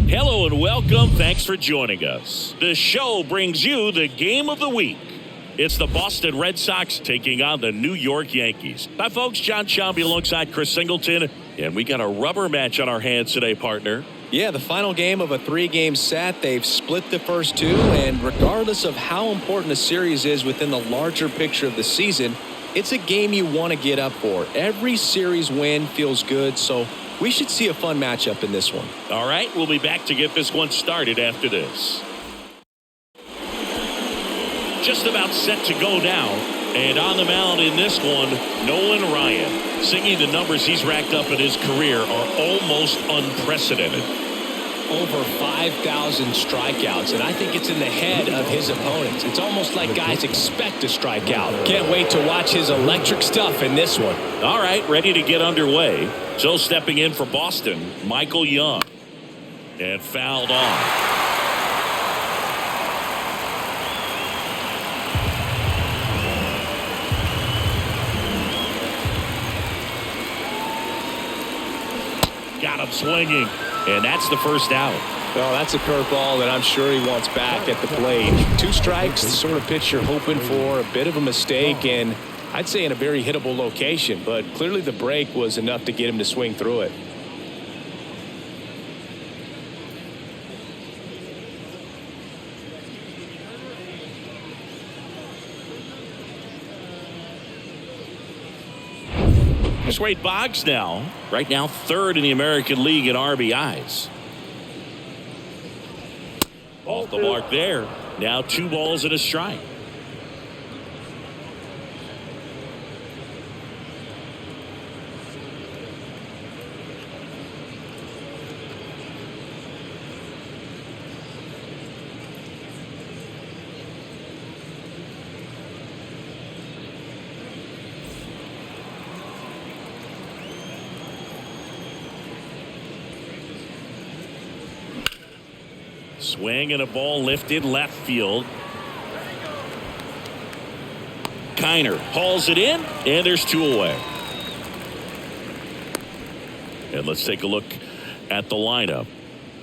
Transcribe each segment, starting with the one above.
Hello and welcome. Thanks for joining us. The show brings you the game of the week. It's the Boston Red Sox taking on the New York Yankees. Hi, folks. John Shelby alongside Chris Singleton. And we got a rubber match on our hands today, partner. Yeah, the final game of a 3-game set. They've split the first two, and regardless of how important a series is within the larger picture of the season, it's a game you want to get up for. Every series win feels good, so we should see a fun matchup in this one. All right, we'll be back to get this one started after this. Just about set to go now. And on the mound in this one, Nolan Ryan. Singing the numbers he's racked up in his career are almost unprecedented. Over 5,000 strikeouts, and I think it's in the head of his opponents. It's almost like guys expect to strike out. Can't wait to watch his electric stuff in this one. All right, ready to get underway. So stepping in for Boston, Michael Young. And fouled off. Got him swinging, and that's the first out. Well, that's a curveball that I'm sure he wants back at the plate. 2 strikes, the sort of pitch you're hoping for. A bit of a mistake, and I'd say in a very hittable location, but clearly the break was enough to get him to swing through it. Wade Boggs now, right now 3rd in the American League in RBIs. Off the mark there. Now 2 balls and a strike. Swing and a ball lifted left field. Kiner hauls it in, and there's 2 away. And let's take a look at the lineup.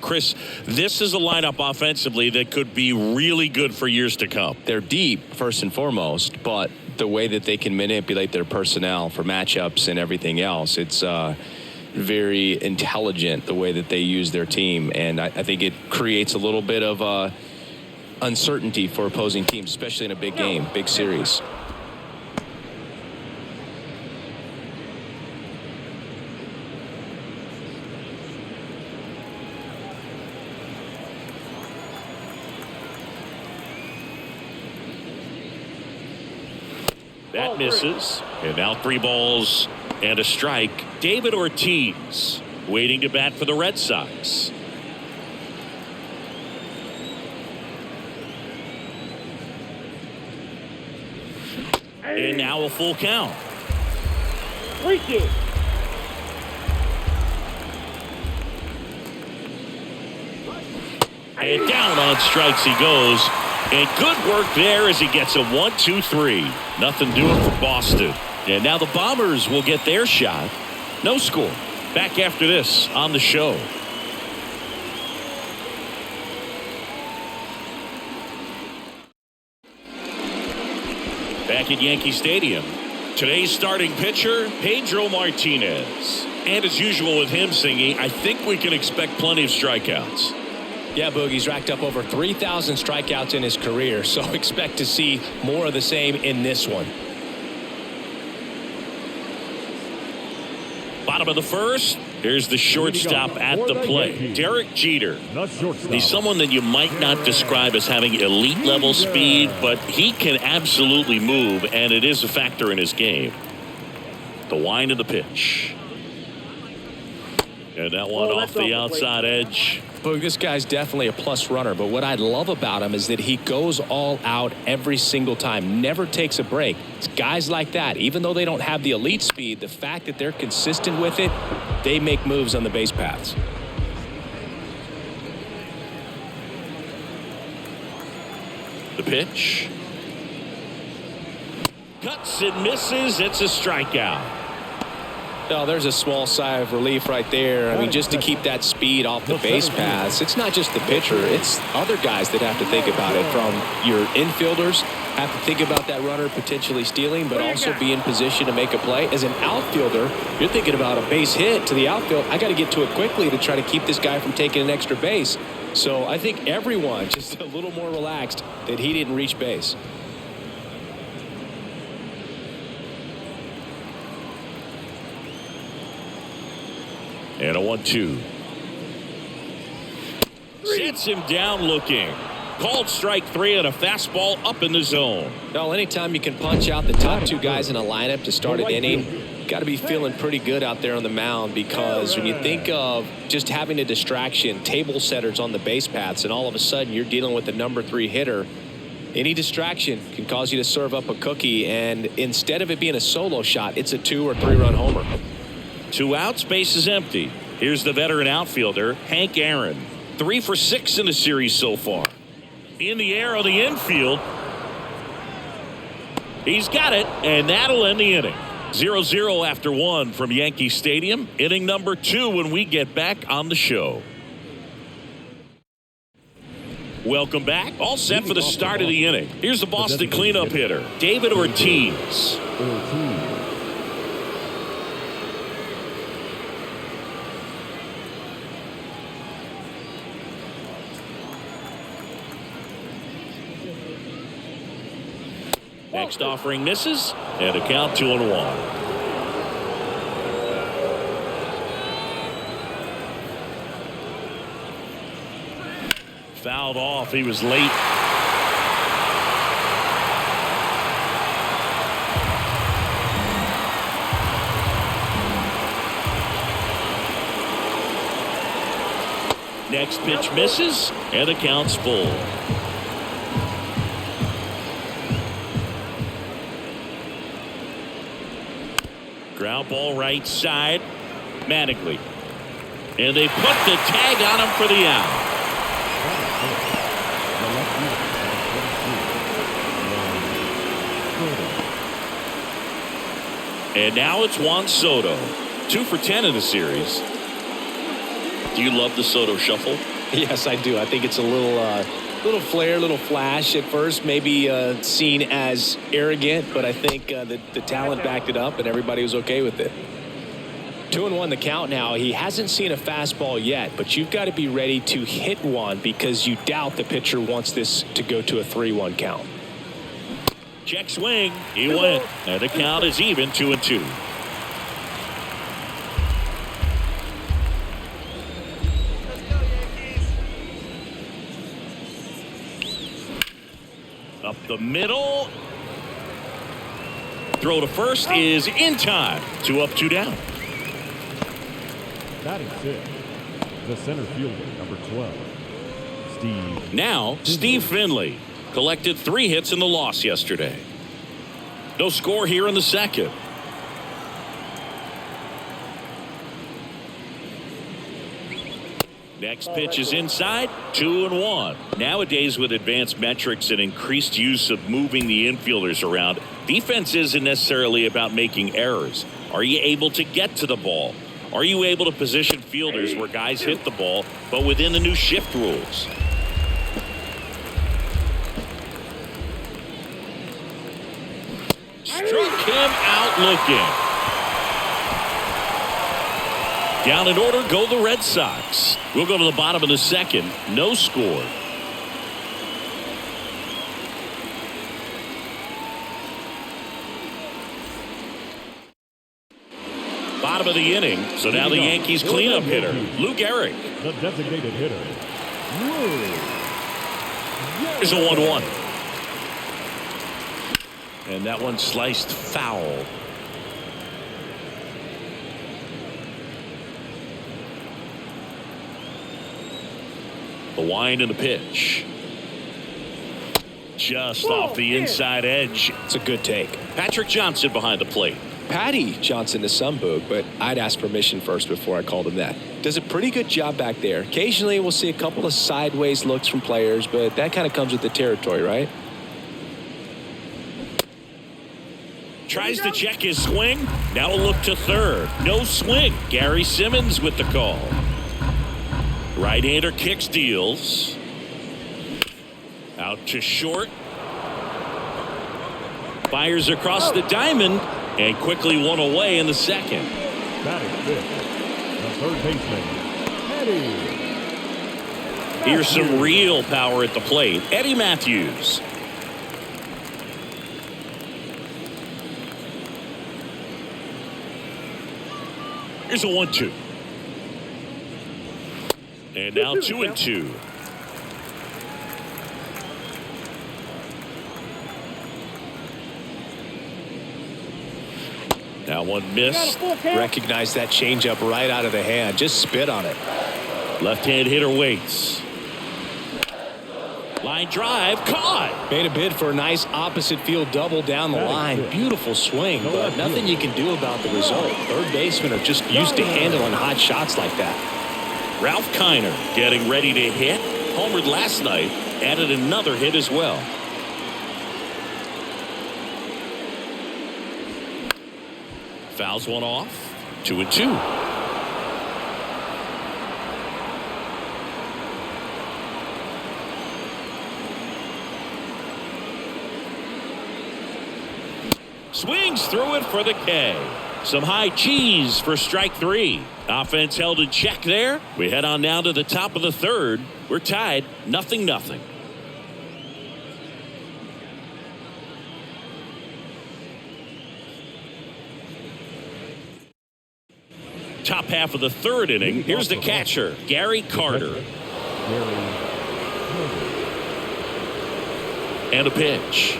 Chris, this is a lineup offensively that could be really good for years to come. They're deep, first and foremost, but the way that they can manipulate their personnel for matchups and everything else, it's very intelligent the way that they use their team, and I think it creates a little bit of uncertainty for opposing teams, especially in a big game, big series. That misses, and now 3 balls and a strike. David Ortiz waiting to bat for the Red Sox. And now a full count. 3-2. And down on strikes he goes. And good work there as he gets a 1-2-3. Nothing doing for Boston. And now the Bombers will get their shot. No score. Back after this on the show. Back at Yankee Stadium. Today's starting pitcher, Pedro Martinez. And as usual with him singing, I think we can expect plenty of strikeouts. Yeah, Boogie's racked up over 3,000 strikeouts in his career, so expect to see more of the same in this one. Bottom of the first. Here's the shortstop at the plate, Derek Jeter. He's someone that you might not describe as having elite level speed, but he can absolutely move, and it is a factor in his game. The wind of the pitch. And that one off the outside edge. Boog, this guy's definitely a plus runner, but what I love about him is that he goes all out every single time, never takes a break. It's guys like that, even though they don't have the elite speed, the fact that they're consistent with it, they make moves on the base paths. The pitch. Cuts and misses. It's a strikeout. Oh, there's a small sigh of relief right there. I mean, just to keep that speed off the base paths. It's not just the pitcher. It's other guys that have to think about it. From your infielders, have to think about that runner potentially stealing, but also be in position to make a play. As an outfielder, you're thinking about a base hit to the outfield. I got to get to it quickly to try to keep this guy from taking an extra base. So I think everyone just a little more relaxed that he didn't reach base. And a 1-2. Sets him down looking. Called strike 3 on a fastball up in the zone. Well, anytime you can punch out the top two guys in a lineup to start an inning, got to be feeling pretty good out there on the mound, because when you think of just having a distraction, table setters on the base paths, and all of a sudden you're dealing with the number 3 hitter, any distraction can cause you to serve up a cookie, and instead of it being a solo shot, it's a 2 or 3 run homer. 2 outs, base is empty. Here's the veteran outfielder, Hank Aaron. 3 for 6 in the series so far. In the air on the infield. He's got it, and that'll end the inning. 0-0 after 1 from Yankee Stadium. Inning number 2 when we get back on the show. Welcome back. All set for the start of the inning. Here's the Boston cleanup hitter, David Ortiz. Next offering misses, and a count 2-1. Fouled off. He was late. Next pitch misses, and the count's full. Ground ball right side. Mattingly. And they put the tag on him for the out. And now it's Juan Soto. 2 for 10 in the series. Do you love the Soto shuffle? Yes, I do. I think it's a little flair, little flash at first, maybe seen as arrogant, but I think the talent backed it up and everybody was okay with it. 2-1 the count now. He hasn't seen a fastball yet, but you've got to be ready to hit one, because you doubt the pitcher wants this to go to a 3-1 count. Check swing. He went. And the count is even, 2-2. Up the middle. Throw to first is in time. 2 up, 2 down. Batting 6, the center fielder, number 12, Steve. Now, Steve Finley collected 3 hits in the loss yesterday. No score here in the second. Next pitch is inside, 2-1. Nowadays, with advanced metrics and increased use of moving the infielders around, defense isn't necessarily about making errors. Are you able to get to the ball? Are you able to position fielders where guys hit the ball, but within the new shift rules? Struck him out looking. Down in order go the Red Sox. We'll go to the bottom of the second. No score. Bottom of the inning. So now the Yankees cleanup hitter, Lou Gehrig. The designated hitter. Here's a 1-1. And that one sliced foul. The wind and the pitch. Just off the inside edge. It's a good take. Patrick Johnson behind the plate. Patty Johnson to some book, but I'd ask permission first before I called him that. Does a pretty good job back there. Occasionally we'll see a couple of sideways looks from players, but that kind of comes with the territory, right? Tries to check his swing. Now a look to third. No swing. Gary Simmons with the call. Right-hander kicks, deals. Out to short. Fires across the diamond and quickly one away in the second. Batting fifth, the third baseman, Eddie. Here's some real power at the plate. Eddie Matthews. Here's a 1-2. And now 2-2. Now one missed. Recognize that changeup right out of the hand. Just spit on it. Left-hand hitter waits. Line drive, caught. Made a bid for a nice opposite field double down the line. Beautiful swing, but nothing you can do about the result. Third basemen are just used to handling hot shots like that. Ralph Kiner getting ready to hit. Homered last night. Added another hit as well. Fouls one off. 2-2. Swings through it for the K. Some high cheese for strike three. Offense held in check there. We head on now to the top of the third. We're tied 0-0. Top half of the third inning. Here's the catcher, Gary Carter. And a pitch.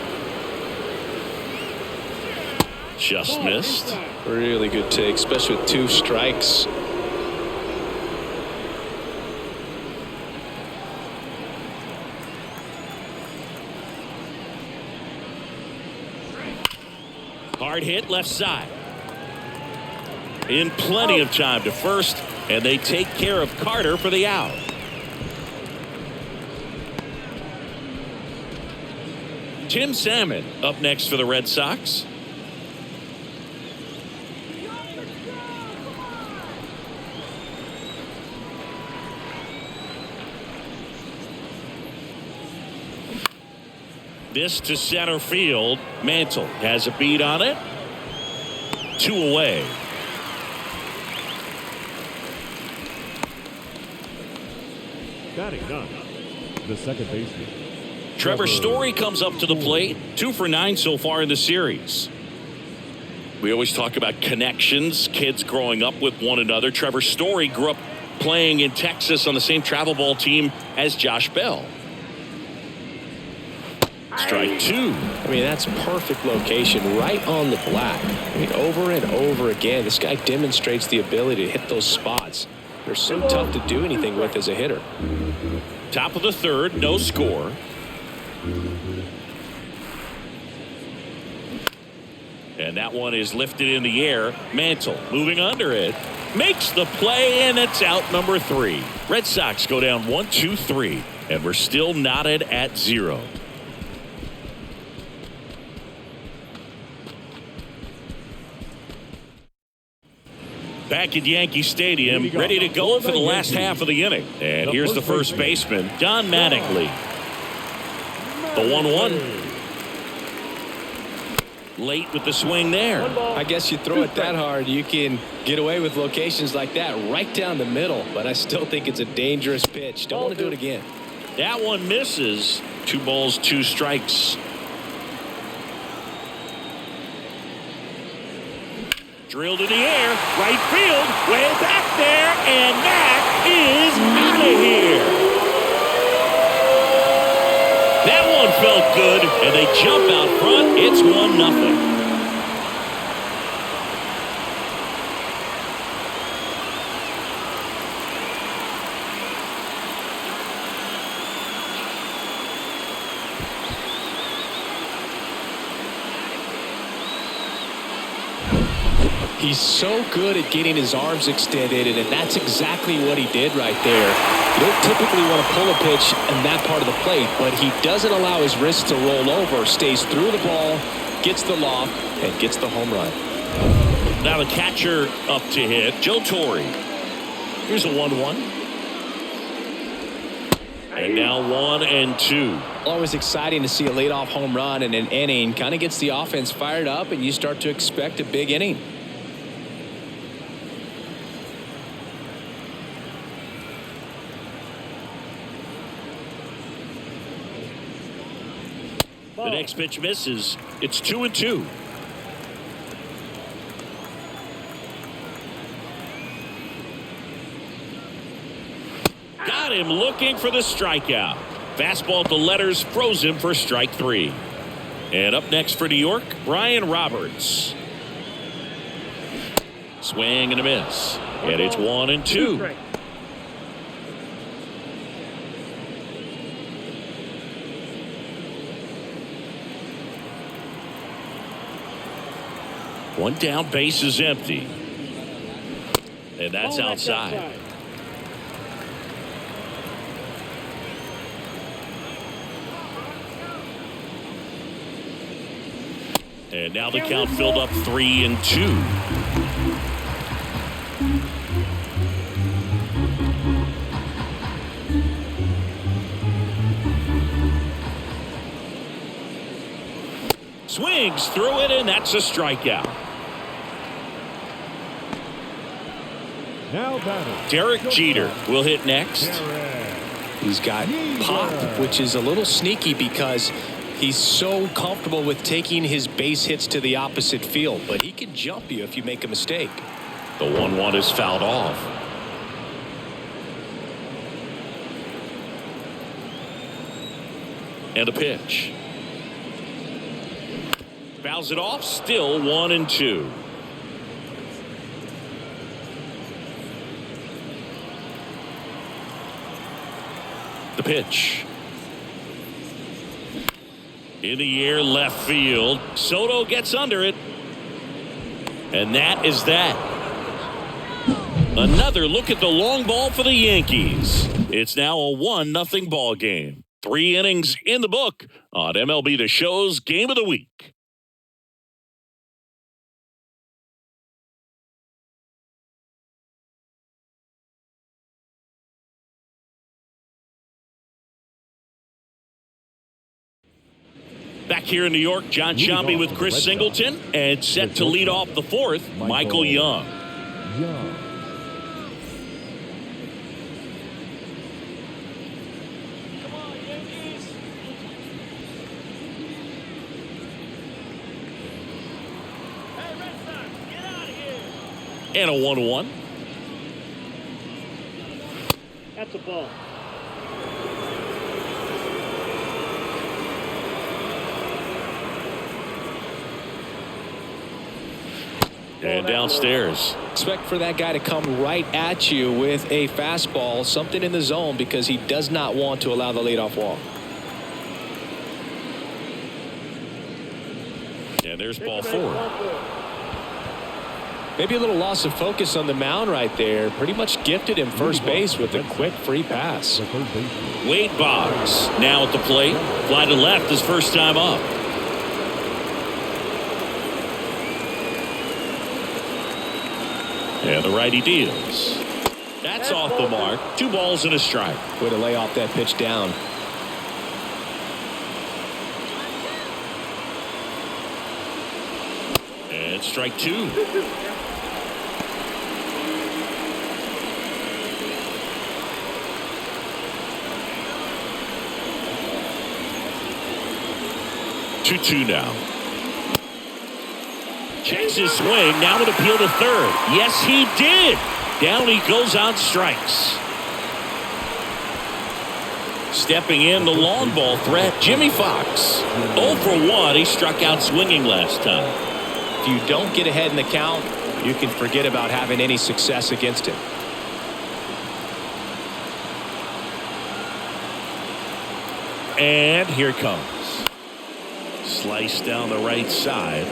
Just missed. Really good take, especially with 2 strikes. Hard hit left side. In plenty of time to first, and they take care of Carter for the out. Tim Salmon up next for the Red Sox. This to center field. Mantle has a beat on it. 2 away. Batting none, the second baseman, Trevor Story comes up to the plate. 2 for 9 so far in the series. We always talk about connections, kids growing up with one another. Trevor Story grew up playing in Texas on the same travel ball team as Josh Bell. Strike 2. I mean, that's perfect location right on the black. I mean, over and over again, this guy demonstrates the ability to hit those spots. They're so tough to do anything with as a hitter. Top of the third, no score. And that one is lifted in the air. Mantle moving under it. Makes the play, and it's out number 3. Red Sox go down 1-2-3, and we're still knotted at 0. Back at Yankee Stadium, ready to go for the last half of the inning. And here's the first baseman, Don Mattingly. The 1-1. Late with the swing there. I guess you throw it that hard, you can get away with locations like that right down the middle. But I still think it's a dangerous pitch. Don't want to do it again. That one misses. 2 balls, 2 strikes. Drilled in the air, right field, way back there, and that is out of here. That one felt good, and they jump out front. It's 1-0. He's so good at getting his arms extended, and that's exactly what he did right there. You don't typically want to pull a pitch in that part of the plate, but he doesn't allow his wrist to roll over, stays through the ball, gets the loft, and gets the home run. Now the catcher up to hit, Joe Torre. Here's a 1-1. And now 1-2. Always exciting to see a leadoff home run in an inning. Kind of gets the offense fired up, and you start to expect a big inning. The next pitch misses. It's 2-2. Got him looking for the strikeout. Fastball at the letters froze him for strike 3. And up next for New York, Brian Roberts. Swing and a miss. And it's 1-2. One down, base is empty. And that's outside. And now the count filled up 3-2. Swings through it, and that's a strikeout. Now batting, Derek Jeter will hit next. He's got pop, which is a little sneaky because he's so comfortable with taking his base hits to the opposite field, but he can jump you if you make a mistake. The 1-1 is fouled off. And a pitch. Fouls it off, still 1-2. The pitch. In the air, left field. Soto gets under it. And that is that. Another look at the long ball for the Yankees. It's now a 1-0 ball game. 3 innings in the book on MLB The Show's Game of the Week. Back here in New York, John Shambi with Chris Singleton, and set to lead off the 4th, Michael Young. Come on, Yankees. Hey, Redsox, get out of here. And a 1-1. That's a ball. And downstairs. Expect for that guy to come right at you with a fastball, something in the zone, because he does not want to allow the leadoff walk. And there's ball 4. Maybe a little loss of focus on the mound right there. Pretty much gifted him first base with a quick free pass. Wade Boggs now at the plate. Fly to left his first time up. And the righty deals. That's off the mark. 2 balls and a strike. Way to lay off that pitch down. And strike 2. Two now. Checks his swing. Now an appeal to third. Yes, he did. Down he goes on strikes. Stepping in, the long ball threat, Jimmy Fox. 0 for 1. He struck out swinging last time. If you don't get ahead in the count, you can forget about having any success against him. And here it comes. Slice down the right side.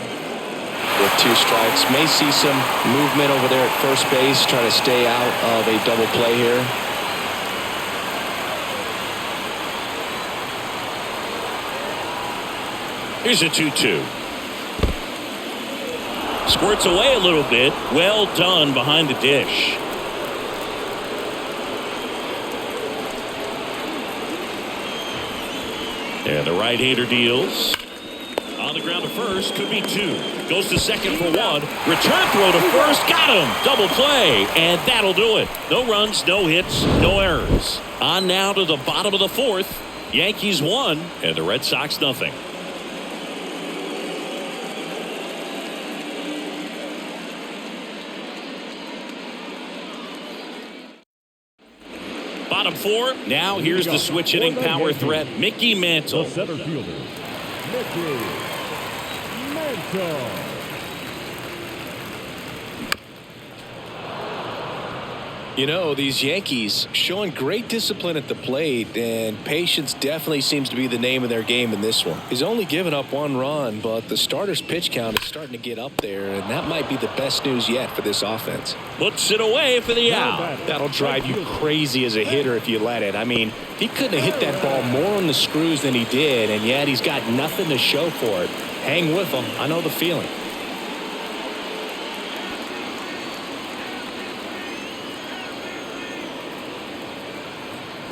With 2 strikes, may see some movement over there at first base, try to stay out of a double play here. Here's a 2-2. Squirts away a little bit. Well done behind the dish. And the right-hander deals. On the ground to first, could be two. Goes to second for one. Return throw to first, got him. Double play, and that'll do it. No runs, no hits, no errors. On now to the bottom of the fourth. Yankees 1 and the Red Sox nothing. Bottom 4. Now here's the switch hitting power threat, Mickey Mantle. The center fielder, Mickey Mantle. You know, these Yankees showing great discipline at the plate, and patience definitely seems to be the name of their game in this one. He's only given up 1 run, but the starter's pitch count is starting to get up there, and that might be the best news yet for this offense. Puts it away for the out. That'll drive you crazy as a hitter if you let it. I mean, he couldn't have hit that ball more on the screws than he did, and yet he's got nothing to show for it. Hang with him. I know the feeling.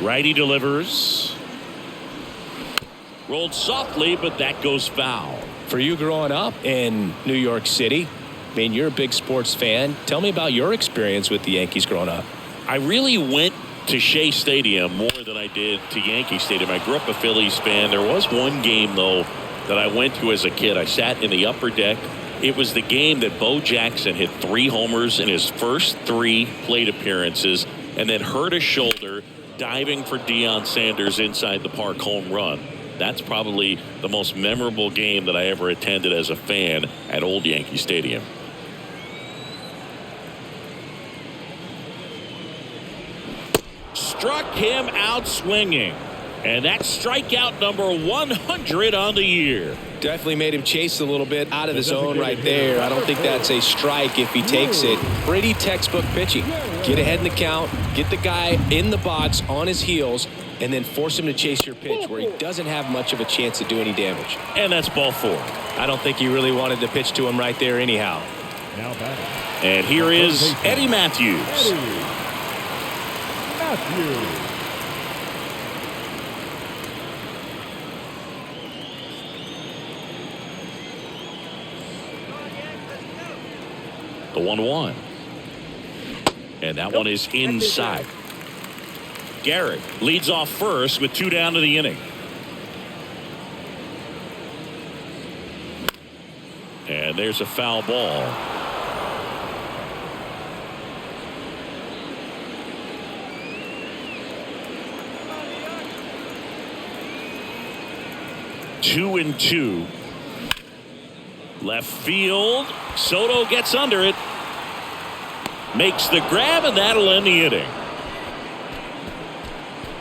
Righty delivers. Rolled softly, but that goes foul. For you growing up in New York City, I mean, you're a big sports fan. Tell me about your experience with the Yankees growing up. I really went to Shea Stadium more than I did to Yankee Stadium. I grew up a Phillies fan. There was one game, though, that I went to as a kid. I sat in the upper deck. It was the game that Bo Jackson hit 3 homers in his first 3 plate appearances and then hurt his shoulder diving for Deion Sanders inside the park home run. That's probably the most memorable game that I ever attended as a fan at Old Yankee Stadium. Struck him out swinging. And that's strikeout number 100 on the year. Definitely made him chase a little bit out of the zone right there. I don't think that's a strike if he takes it. Pretty textbook pitching. Get ahead in the count, get the guy in the box on his heels, and then force him to chase your pitch where he doesn't have much of a chance to do any damage. And that's ball 4. I don't think he really wanted to pitch to him right there anyhow. Now batting. And here is Eddie Matthews. Matthews. The 1-1. And that one is inside. Garrett leads off first with 2 down to the inning. And there's a foul ball. Two and 2. Left field. Soto gets under it. Makes the grab, and that'll end the inning.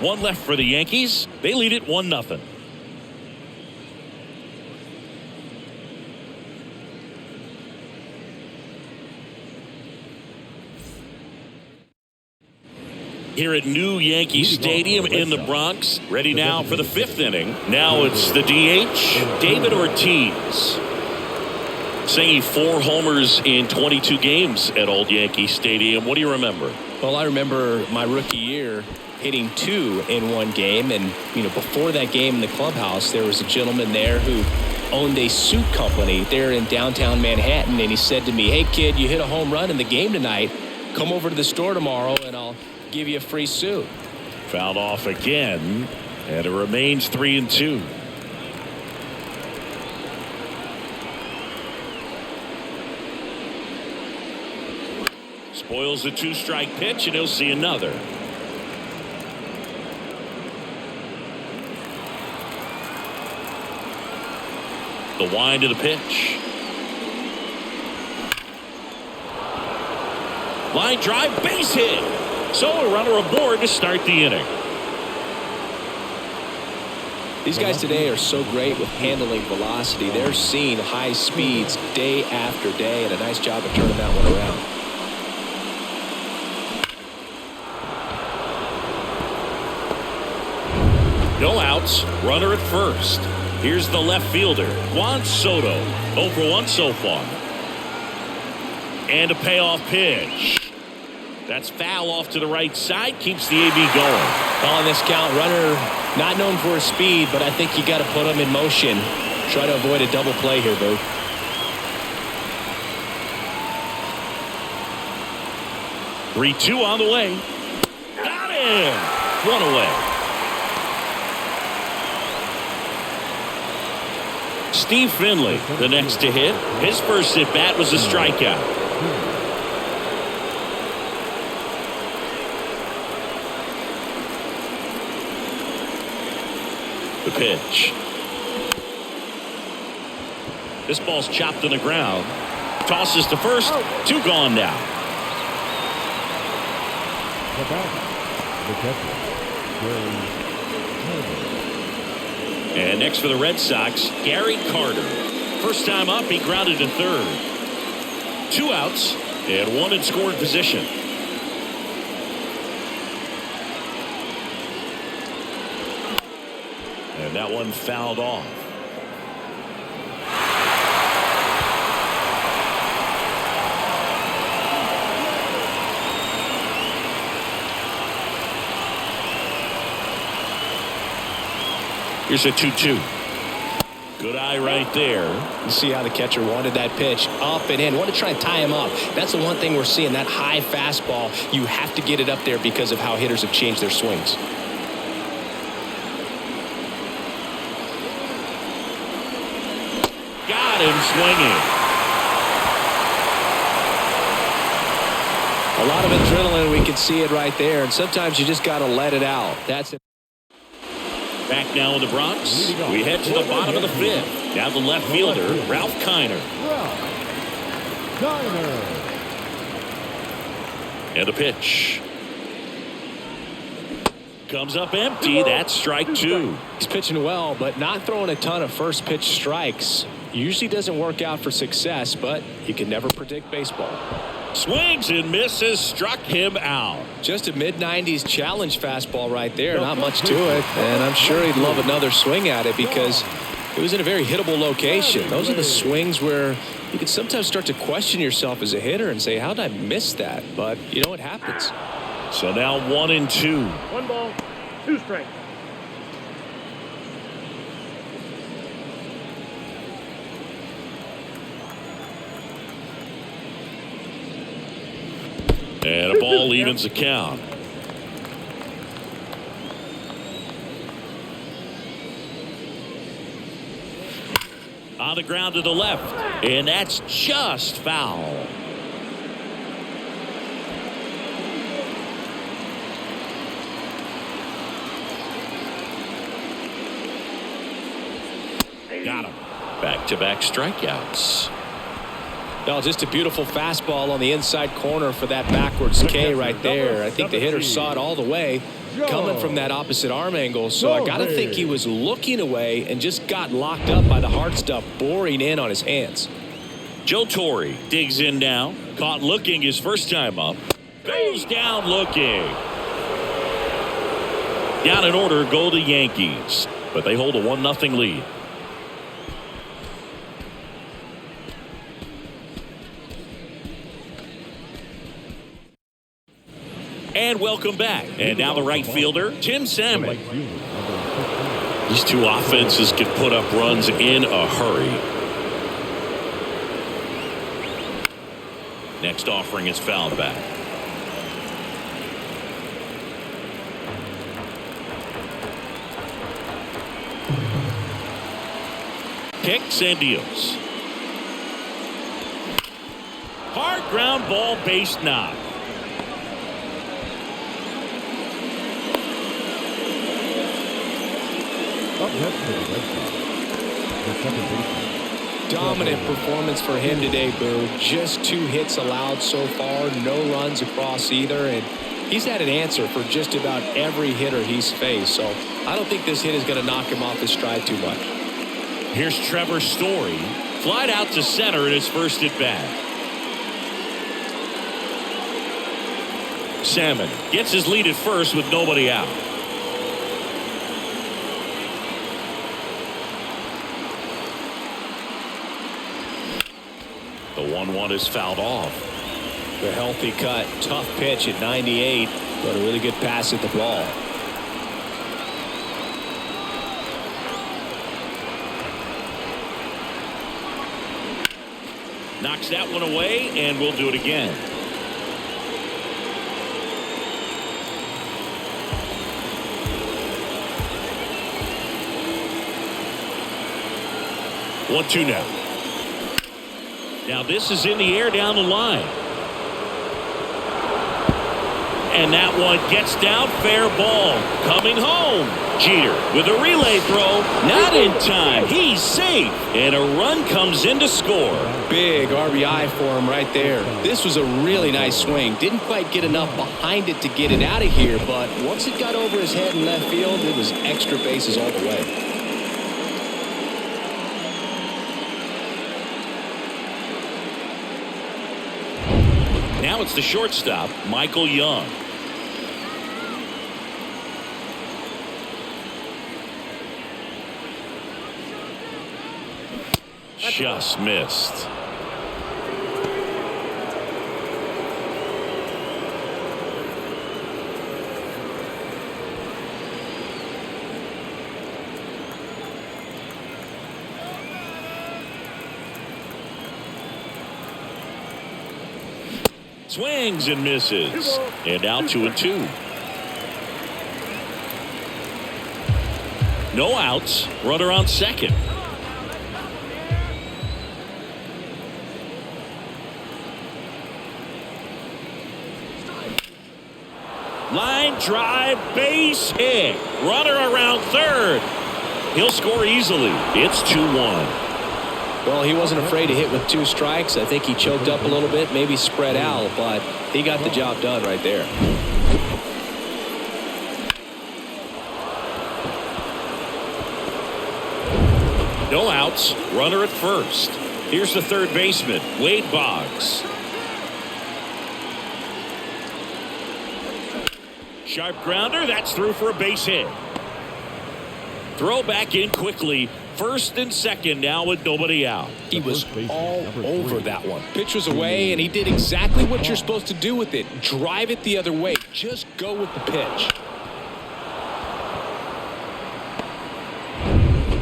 1 left for the Yankees. They lead it 1-0. Here at New Yankee Stadium in the Bronx. Ready now for the 5th inning. Now it's the DH, David Ortiz. Saying 4 homers in 22 games at Old Yankee Stadium. What do you remember? Well, I remember my rookie year hitting 2 in 1 game. And, you know, before that game in the clubhouse, there was a gentleman there who owned a suit company there in downtown Manhattan. And he said to me, "Hey, kid, you hit a home run in the game tonight. Come over to the store tomorrow and I'll give you a free suit." Fouled off again. And it remains 3-2. Spoils the 2-strike pitch, and he'll see another. The wind of the pitch. Line drive, base hit. So a runner aboard to start the inning. These guys today are so great with handling velocity. They're seeing high speeds day after day, and a nice job of turning that one around. No outs, runner at first. Here's the left fielder, Juan Soto. 0 for 1 so far. And a payoff pitch. That's foul off to the right side. Keeps the AB going. On this count, runner not known for his speed, but I think you got to put him in motion. Try to avoid a double play here, Boo. Three-two on the way. Got him. One away. Steve Finley, the next to hit. His first at bat was a strikeout. The pitch. This ball's chopped on the ground. Tosses to first. Two gone now. The batter, the catcher, And next for the Red Sox, Gary Carter. First time up, he grounded to third. Two outs and one in scoring position. And that one fouled off. Here's a 2-2. Good eye right there. You see how the catcher wanted that pitch up and in. Want to try and tie him up. That's the one thing we're seeing, that high fastball. You have to get it up there because of how hitters have changed their swings. Got him swinging. A lot of adrenaline, we can see it right there, and sometimes you just got to let it out. That's it. Back now in the Bronx. We head to the bottom of the fifth. Now the left fielder, Ralph Kiner. And a pitch. Comes up empty. That's strike two. He's pitching well, but not throwing a ton of first pitch strikes. Usually doesn't work out for success, but you can never predict baseball. Swings and misses, struck him out. Just a mid-90s challenge fastball right there. Not much to it, and I'm sure he'd love another swing at it because it was in a very hittable location. Those are the swings where you can sometimes start to question yourself as a hitter and say, how did I miss that? But you know what happens. So now 1-2. 1 ball, 2 strikes. And a ball evens the count. On the ground to the left. And that's just foul. Got him. Back-to-back strikeouts. No, just a beautiful fastball on the inside corner for that backwards K right there. I think the hitter saw it all the way coming from that opposite arm angle. So I got to think he was looking away and just got locked up by the hard stuff boring in on his hands. Joe Torre digs in now. Caught looking his first time up. Goes down looking. Down in order go the Yankees. But they hold a 1-0 lead. And welcome back. And now the right fielder, Tim Salmon. These two offenses can put up runs in a hurry. Next offering is fouled back. Kicks and deals. Hard ground ball, base knock. Up next for the Red Sox, the second baseman. Dominant performance for him today, Boo. Just 2 hits allowed so far, no runs across either, and he's had an answer for just about every hitter he's faced. So I don't think this hit is going to knock him off his stride too much. Here's Trevor Story. Flied out to center in his first at bat. Salmon gets his lead at first with nobody out. The 1-1 is fouled off. The healthy cut, tough pitch at 98, but a really good pass at the ball. Knocks that one away, and we'll do it again. One, two now. Now this is in the air down the line. And that one gets down, fair ball. Coming home. Jeter with a relay throw. Not in time. He's safe. And a run comes in to score. Big RBI for him right there. This was a really nice swing. Didn't quite get enough behind it to get it out of here, but once it got over his head in left field, it was extra bases all the way. Now it's the shortstop, Michael Young. Just missed. Swings and misses. And now 2-2. No outs. Runner on second. Line drive, base hit. Runner around third. He'll score easily. It's 2-1. Well, he wasn't afraid to hit with 2 strikes. I think he choked up a little bit, maybe spread out, but he got the job done right there. No outs. Runner at first. Here's the third baseman, Wade Boggs. Sharp grounder. That's through for a base hit. Throw back in quickly. First and second now with nobody out. He was all over that one. Pitch was away, and he did exactly what you're supposed to do with it. Drive it the other way. Just go with the pitch.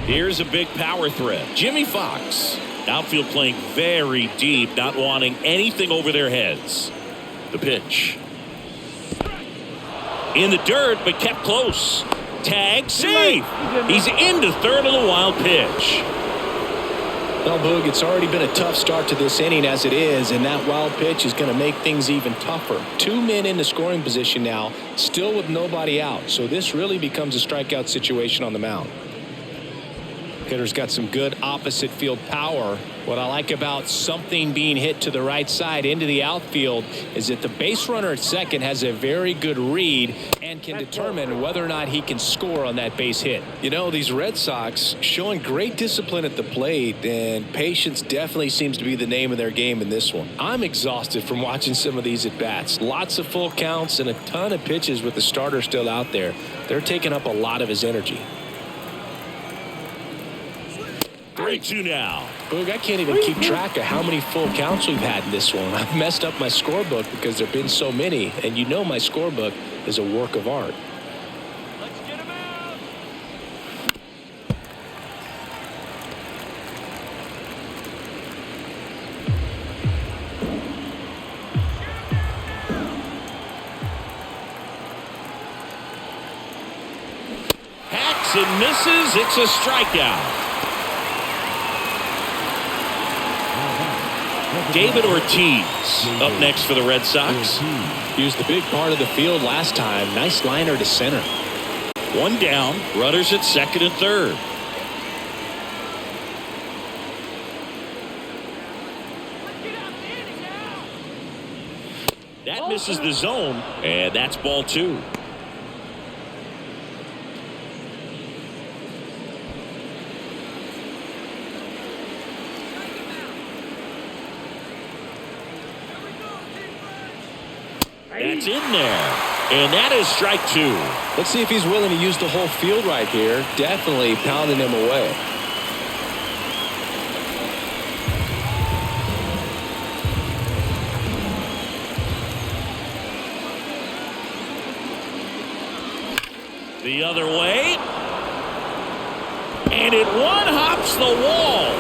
Here's a big power threat. Jimmy Fox. Outfield playing very deep, not wanting anything over their heads. The pitch. In the dirt, but kept close. Tag, safe. He's into third on the wild pitch. Well, Boog, it's already been a tough start to this inning as it is, and that wild pitch is going to make things even tougher. 2 men in the scoring position now, still with nobody out, so this really becomes a strikeout situation on the mound. Hitter's got some good opposite field power. What I like about something being hit to the right side into the outfield is that the base runner at second has a very good read and can determine whether or not he can score on that base hit. You know, these Red Sox showing great discipline at the plate, and patience definitely seems to be the name of their game in this one. I'm exhausted from watching some of these at-bats. Lots of full counts and a ton of pitches with the starter still out there. They're taking up a lot of his energy. 3-2 now. Boog, I can't even keep track of how many full counts we've had in this one. I've messed up my scorebook because there have been so many, and you know my scorebook is a work of art. Let's get him out. Hacks and misses. It's a strikeout. David Ortiz up next for the Red Sox. He was the big part of the field last time. Nice liner to center. One down. Runners at second and third. That misses the zone, and that's ball 2. That's in there. And that is strike 2. Let's see if he's willing to use the whole field right here. Definitely pounding him away. The other way. And it one-hops the wall.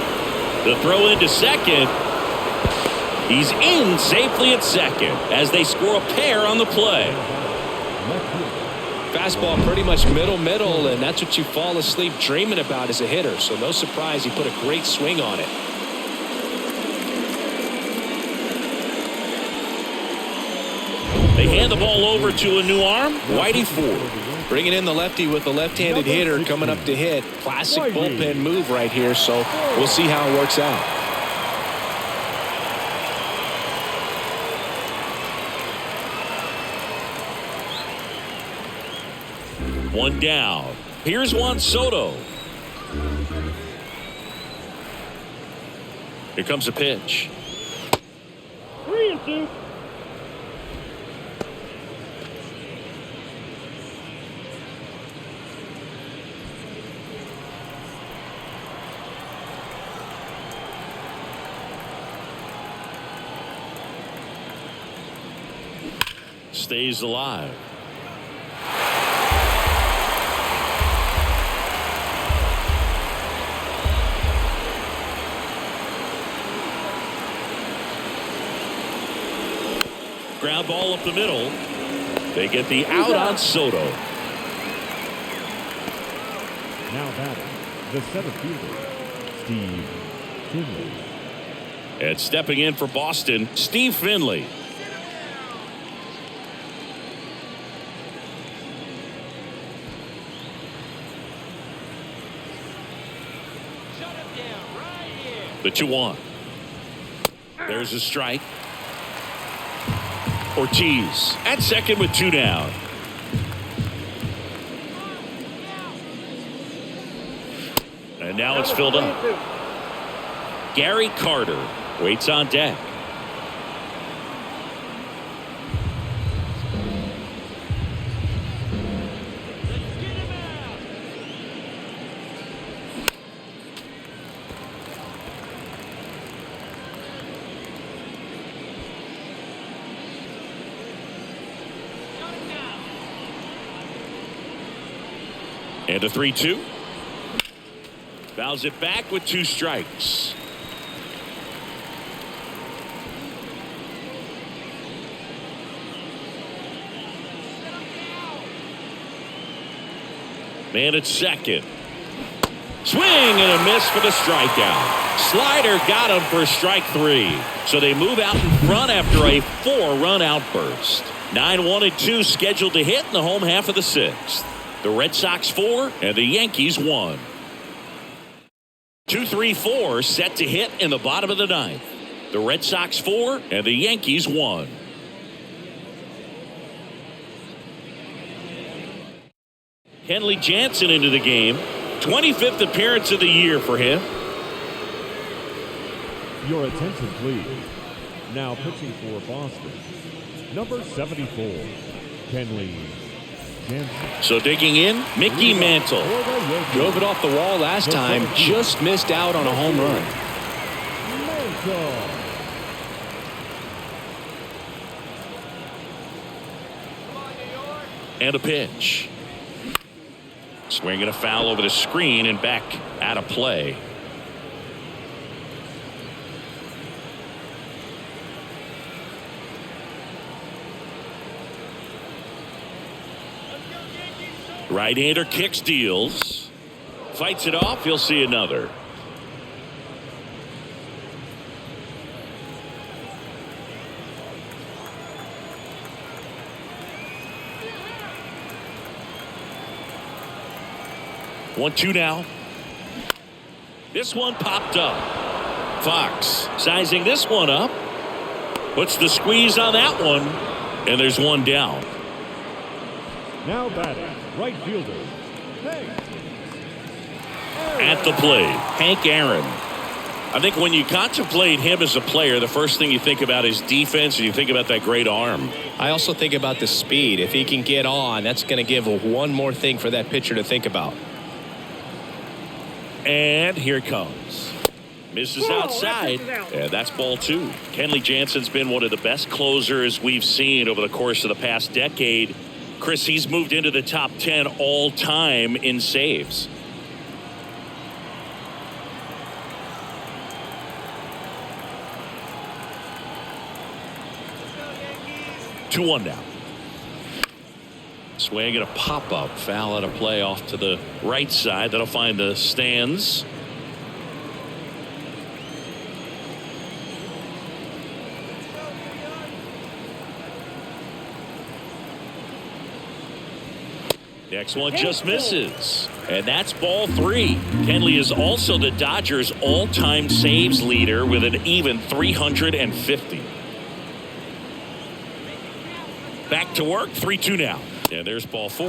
The throw into second. He's in safely at second as they score a pair on the play. Fastball pretty much middle, and that's what you fall asleep dreaming about as a hitter. So no surprise he put a great swing on it. They hand the ball over to a new arm, Whitey Ford. Bringing in the lefty with the left-handed hitter coming up to hit. Classic bullpen move right here, so we'll see how it works out. One down. Here's Juan Soto. Here comes a pitch. 3-2. Stays alive. Ground ball up the middle. They get the out on Soto. Now batting, the center fielder, Steve Finley. And stepping in for Boston, Steve Finley. Shut him down right here. The 2-1. There's a strike. Ortiz at second with 2 down. And now it's filled up. Gary Carter waits on deck. And a 3-2. Fouls it back with 2 strikes. Man at second. Swing and a miss for the strikeout. Slider got him for strike 3. So they move out in front after a 4-run outburst. 9-1-2 scheduled to hit in the home half of the 6th. The Red Sox 4 and the Yankees 1. 2-3-4 set to hit in the bottom of the 9th. The Red Sox 4 and the Yankees 1. Kenley Jansen into the game. 25th appearance of the year for him. Your attention, please. Now pitching for Boston, number 74, Kenley Jansen. So digging in, Mickey Mantle. Drove it off the wall last time, just missed out on a home run. Mantle. And a pitch. Swinging a foul over the screen and back out of play. Right-hander kicks, deals. Fights it off. You'll see another. One, 2 now. This one popped up. Fox sizing this one up. Puts the squeeze on that one. And there's one down. Now batting, right fielder, Hank At the plate, Hank Aaron. I think when you contemplate him as a player, the first thing you think about is defense, and you think about that great arm. I also think about the speed. If he can get on, that's going to give one more thing for that pitcher to think about. And here it comes. Misses outside, and that's ball 2. Kenley Jansen's been one of the best closers we've seen over the course of the past decade. Chris, he's moved into the top 10 all time in saves. Let's go, Yankees. 2-1 now. Swing and a pop-up foul out of play off to the right side. That'll find the stands. Next one just misses. And that's ball 3. Kenley is also the Dodgers' all-time saves leader with an even 350. Back to work. 3-2 now. And there's ball 4.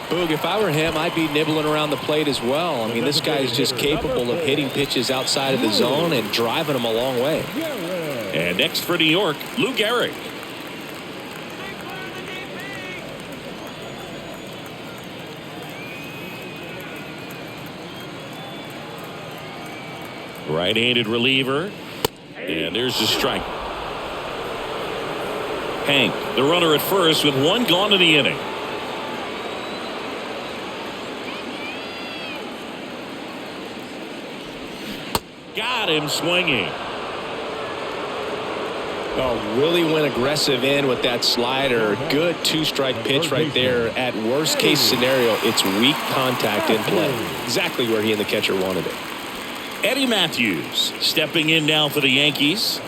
Boog, if I were him, I'd be nibbling around the plate as well. I mean, this guy is just capable of hitting pitches outside of the zone and driving them a long way. And next for New York, Lou Gehrig. Right-handed reliever. And there's the strike. Hank, the runner at first with 1 gone in the inning. Got him swinging. Oh, really went aggressive in with that slider. Good 2-strike pitch right there. At worst case scenario, it's weak contact in play. Exactly where he and the catcher wanted it. Eddie Matthews stepping in now for the Yankees.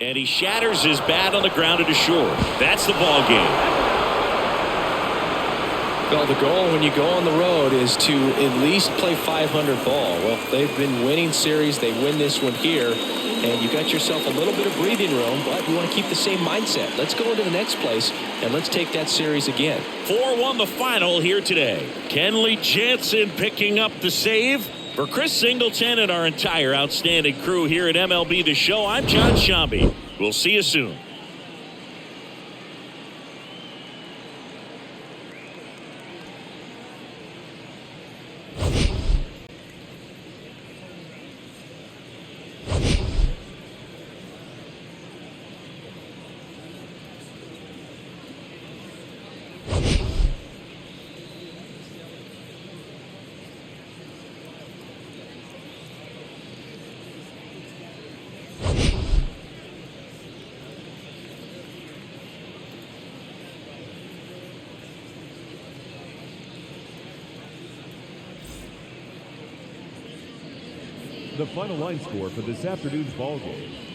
And he shatters his bat on the ground into short. That's the ball game. Well, the goal when you go on the road is to at least play 500 ball. Well, they've been winning series. They win this one here, and you got yourself a little bit of breathing room, but you want to keep the same mindset. Let's go into the next place, and let's take that series again. 4-1 the final here today. Kenley Jansen picking up the save. For Chris Singleton and our entire outstanding crew here at MLB The Show, I'm John Shambi. We'll see you soon. The final line score for this afternoon's ball game.